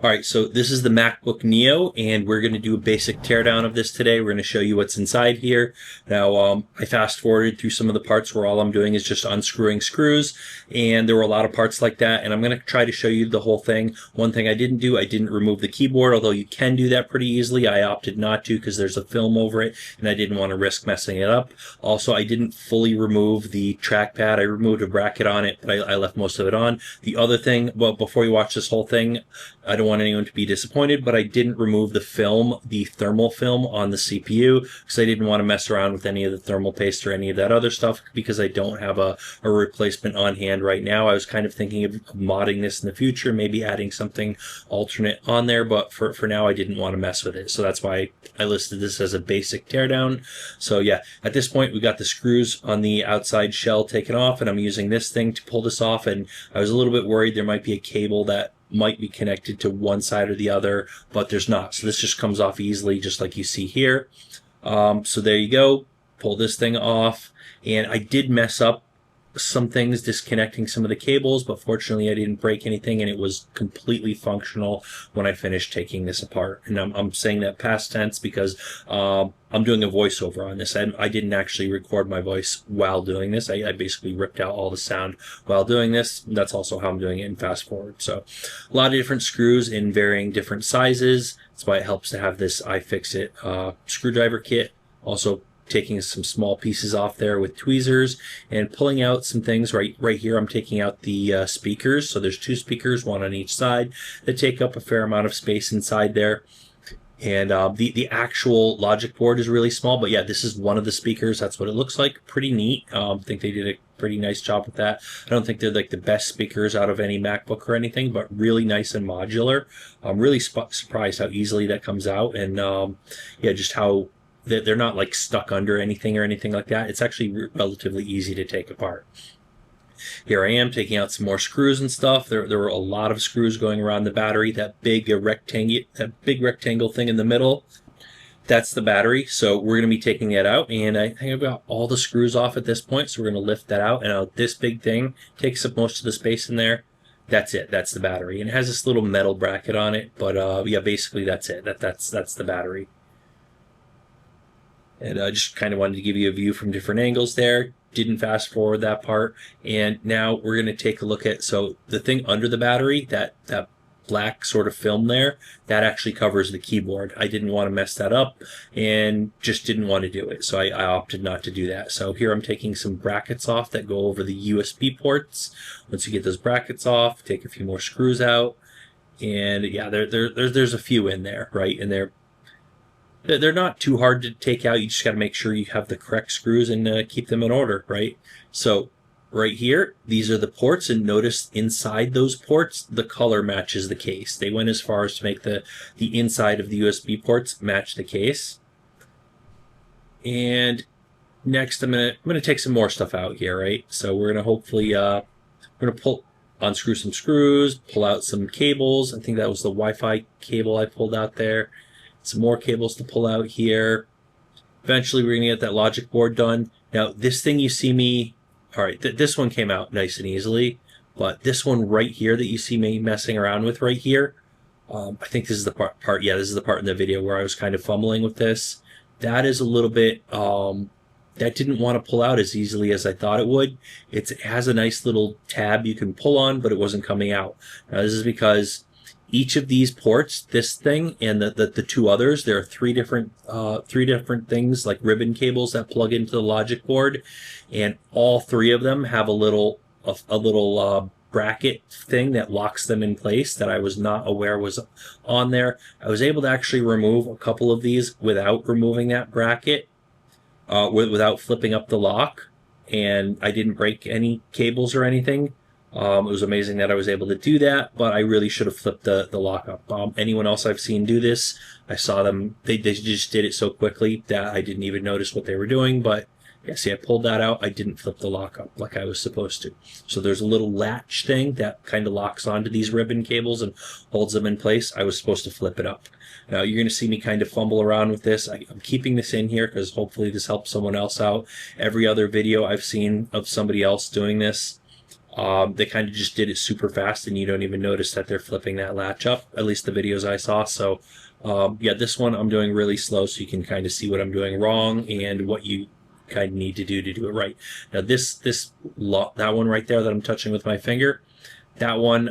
All right, so this is the MacBook Neo, and we're going to do a basic teardown of this today. We're going to show you what's inside here. Now, I fast forwarded through some of the parts where all I'm doing is just unscrewing screws, and there were a lot of parts like that, and I'm going to try to show you the whole thing. One thing I didn't do, I didn't remove the keyboard, although you can do that pretty easily. I opted not to because there's a film over it, and I didn't want to risk messing it up. Also, I didn't fully remove the trackpad. I removed a bracket on it, but I left most of it on. The other thing, well, before you watch this whole thing, I don't want anyone to be disappointed, but I didn't remove the film, the thermal film on the CPU, because I didn't want to mess around with any of the thermal paste or any of that other stuff, because I don't have a replacement on hand right now. I was kind of thinking of modding this in the future, maybe adding something alternate on there, but for now I didn't want to mess with it. So that's why I listed this as a basic teardown. So yeah, at this point we got the screws on the outside shell taken off, and I'm using this thing to pull this off, and I was a little bit worried there might be a cable that might be connected to one side or the other, but there's not. So this just comes off easily, just like you see here. So there you go. Pull this thing off. And I did mess up some things disconnecting some of the cables, but fortunately I didn't break anything, and it was completely functional when I finished taking this apart. And I'm saying that past tense because I'm doing a voiceover on this. I didn't actually record my voice while doing this. I basically ripped out all the sound while doing this. That's also how I'm doing it in fast forward. So a lot of different screws in varying different sizes. That's why it helps to have this iFixit screwdriver kit. Also taking some small pieces off there with tweezers and pulling out some things right here. I'm taking out the speakers. So there's two speakers, one on each side, that take up a fair amount of space inside there. And the actual logic board is really small, but yeah, this is one of the speakers. That's what it looks like. Pretty neat. I think they did a pretty nice job with that. I don't think they're like the best speakers out of any MacBook or anything, but really nice and modular. I'm really surprised how easily that comes out, and yeah, just how they're not like stuck under anything or anything like that. It's actually relatively easy to take apart. Here I am taking out some more screws and stuff. There were a lot of screws going around the battery. That big rectangle thing in the middle, that's the battery. So we're going to be taking that out, and I think I've got all the screws off at this point. So we're going to lift that out, and this big thing takes up most of the space in there. That's it. That's the battery, and it has this little metal bracket on it. But yeah, basically that's it. That's the battery. And I just kind of wanted to give you a view from different angles there. Didn't fast forward that part. And now we're going to take a look at, so the thing under the battery, that black sort of film there, that actually covers the keyboard. I didn't want to mess that up and just didn't want to do it. So I opted not to do that. So here I'm taking some brackets off that go over the USB ports. Once you get those brackets off, take a few more screws out. And yeah, there's a few in there, right? And they're not too hard to take out. You just got to make sure you have the correct screws and keep them in order, right? So right here, these are the ports, and notice inside those ports, the color matches the case. They went as far as to make the inside of the USB ports match the case. And next, I'm gonna take some more stuff out here, right? So we're gonna hopefully we're gonna unscrew some screws, pull out some cables. I think that was the Wi-Fi cable I pulled out there. Some more cables to pull out here. Eventually we're going to get that logic board done. Now this thing you see me, all right, this one came out nice and easily, but this one right here that you see me messing around with right here, I think this is the part, yeah, this is the part in the video where I was kind of fumbling with this. That is a little bit, that didn't want to pull out as easily as I thought it would. It has a nice little tab you can pull on, but it wasn't coming out. Now this is because each of these ports, this thing and the two others, there are three different things like ribbon cables that plug into the logic board, and all three of them have a little bracket thing that locks them in place that I was not aware was on there. I was able to actually remove a couple of these without removing that bracket, without flipping up the lock, and I didn't break any cables or anything. It was amazing that I was able to do that, but I really should have flipped the lock up. Anyone else I've seen do this, I saw them, they just did it so quickly that I didn't even notice what they were doing. But yeah, see, I pulled that out. I didn't flip the lock up like I was supposed to. So there's a little latch thing that kind of locks onto these ribbon cables and holds them in place. I was supposed to flip it up. Now you're going to see me kind of fumble around with this. I'm keeping this in here because hopefully this helps someone else out. Every other video I've seen of somebody else doing this, They kind of just did it super fast, and you don't even notice that they're flipping that latch up, at least the videos I saw. So yeah, this one I'm doing really slow, so you can kind of see what I'm doing wrong and what you kind of need to do it right. Now that one right there that I'm touching with my finger, that one,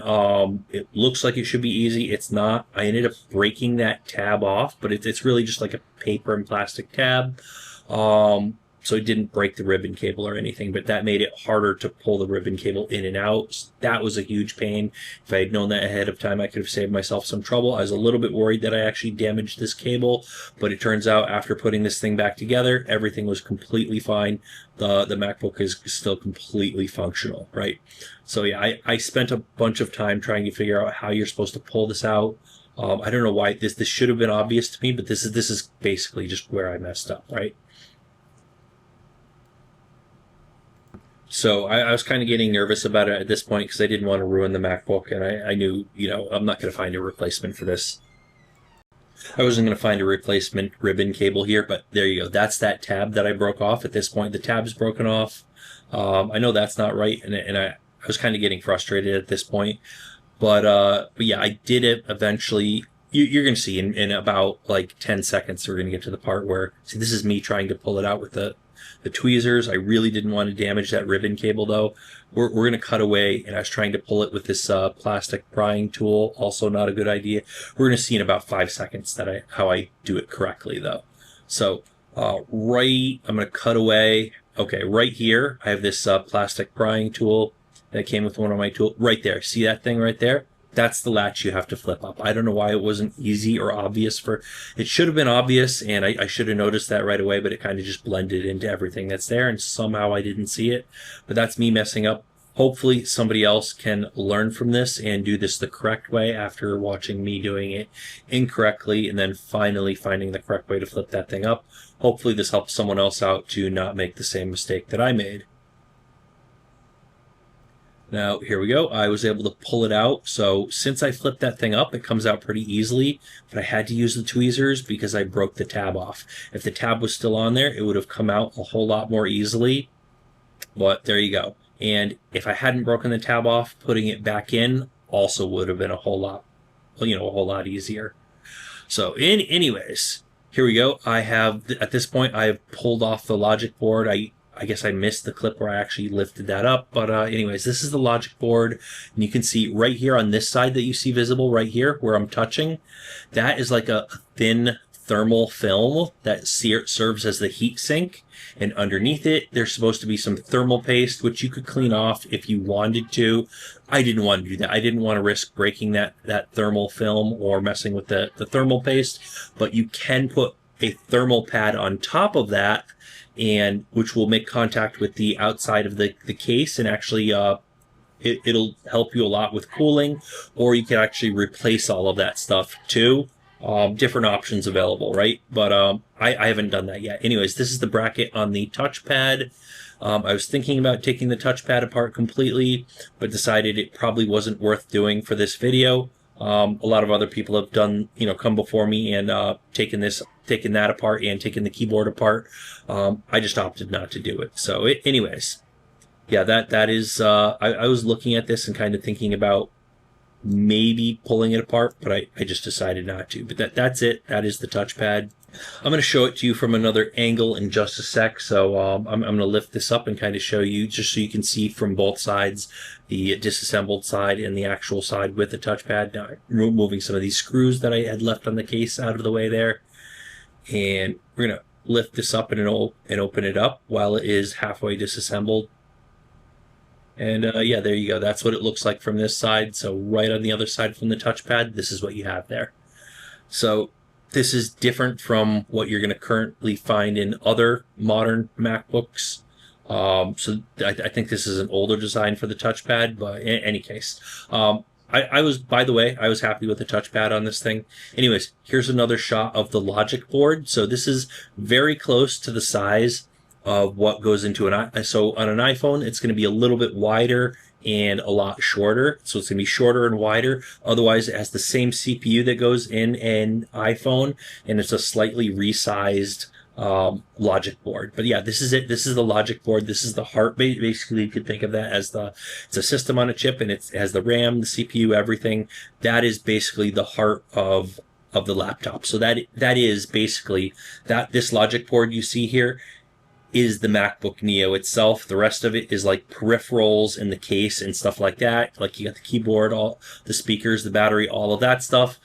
it looks like it should be easy. It's not. I ended up breaking that tab off, but it's really just like a paper and plastic tab. So it didn't break the ribbon cable or anything, but that made it harder to pull the ribbon cable in and out. That was a huge pain. If I had known that ahead of time, I could have saved myself some trouble. I was a little bit worried that I actually damaged this cable, but it turns out after putting this thing back together, everything was completely fine. The MacBook is still completely functional, right? So yeah, I spent a bunch of time trying to figure out how you're supposed to pull this out. I don't know why this should have been obvious to me, but this is basically just where I messed up, right? So I was kind of getting nervous about it at this point because I didn't want to ruin the MacBook, and I knew, I'm not going to find a replacement for this. I wasn't going to find a replacement ribbon cable here, but there you go. That's that tab that I broke off. At this point, the tab's broken off. I know that's not right, and I was kind of getting frustrated at this point. But yeah, I did it eventually. You're going to see in about like 10 seconds, we're going to get to the part where, see, this is me trying to pull it out with the tweezers. I really didn't want to damage that ribbon cable though. We're going to cut away, and I was trying to pull it with this plastic prying tool. Also not a good idea. We're going to see in about 5 seconds how I do it correctly though. So I'm going to cut away. Okay, right here, I have this plastic prying tool that came with one of my tools. Right there, see that thing right there? That's the latch you have to flip up. I don't know why it wasn't easy or obvious it should have been obvious, and I should have noticed that right away, but it kind of just blended into everything that's there, and somehow I didn't see it. But that's me messing up. Hopefully somebody else can learn from this and do this the correct way after watching me doing it incorrectly and then finally finding the correct way to flip that thing up. Hopefully this helps someone else out to not make the same mistake that I made. Now, here we go. I was able to pull it out. So since I flipped that thing up, it comes out pretty easily, but I had to use the tweezers because I broke the tab off. If the tab was still on there, it would have come out a whole lot more easily, but there you go. And if I hadn't broken the tab off, putting it back in also would have been a whole lot easier. So anyways, here we go. At this point, I have pulled off the logic board. I guess I missed the clip where I actually lifted that up. But anyways, this is the logic board. And you can see right here on this side that you see visible right here where I'm touching, that is like a thin thermal film that serves as the heat sink. And underneath it, there's supposed to be some thermal paste, which you could clean off if you wanted to. I didn't want to do that. I didn't want to risk breaking that thermal film or messing with the thermal paste. But you can put a thermal pad on top of that, and which will make contact with the outside of the case, and actually it'll help you a lot with cooling, or you can actually replace all of that stuff too. Different options available, right? But I haven't done that yet. Anyways, this is the bracket on the touchpad. I was thinking about taking the touchpad apart completely, but decided it probably wasn't worth doing for this video. A lot of other people have done, come before me and taken that apart and taken the keyboard apart. I just opted not to do it. So anyways, yeah, that is, I was looking at this and kind of thinking about maybe pulling it apart, but I just decided not to. But that's it. That is the touchpad. I'm going to show it to you from another angle in just a sec. So I'm going to lift this up and kind of show you, just so you can see from both sides, the disassembled side and the actual side with the touchpad. Now, I'm removing some of these screws that I had left on the case out of the way there. And we're going to lift this up and open it up while it is halfway disassembled. And yeah, there you go. That's what it looks like from this side. So right on the other side from the touchpad, this is what you have there. So this is different from what you're going to currently find in other modern MacBooks. So I think this is an older design for the touchpad, but in any case, by the way, I was happy with the touchpad on this thing. Anyways, here's another shot of the logic board. So this is very close to the size of what goes into so on an iPhone, it's going to be a little bit wider and a lot shorter. So it's going to be shorter and wider. Otherwise, it has the same CPU that goes in an iPhone, and it's a slightly resized logic board. But yeah, this is it. This is the logic board. This is the heart. Basically, you could think of that as it's a system on a chip, and it has the RAM, the CPU, everything. That is basically the heart of the laptop. So that is basically this logic board you see here is the MacBook Neo itself. The rest of it is like peripherals in the case and stuff like that. Like you got the keyboard, all the speakers, the battery, all of that stuff.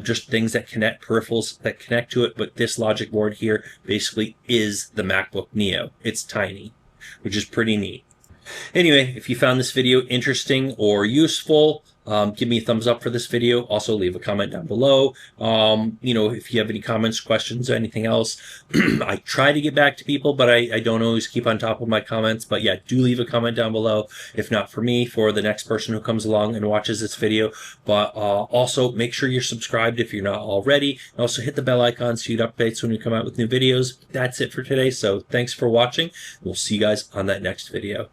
Just things that connect, peripherals that connect to it. But this logic board here basically is the MacBook Neo. It's tiny, which is pretty neat. Anyway, if you found this video interesting or useful, give me a thumbs up for this video. Also, leave a comment down below. If you have any comments, questions, or anything else, I try to get back to people, but I don't always keep on top of my comments. But yeah, do leave a comment down below. If not for me, for the next person who comes along and watches this video. But also, make sure you're subscribed if you're not already. And also, hit the bell icon so you get updates when we come out with new videos. That's it for today. So thanks for watching. We'll see you guys on that next video.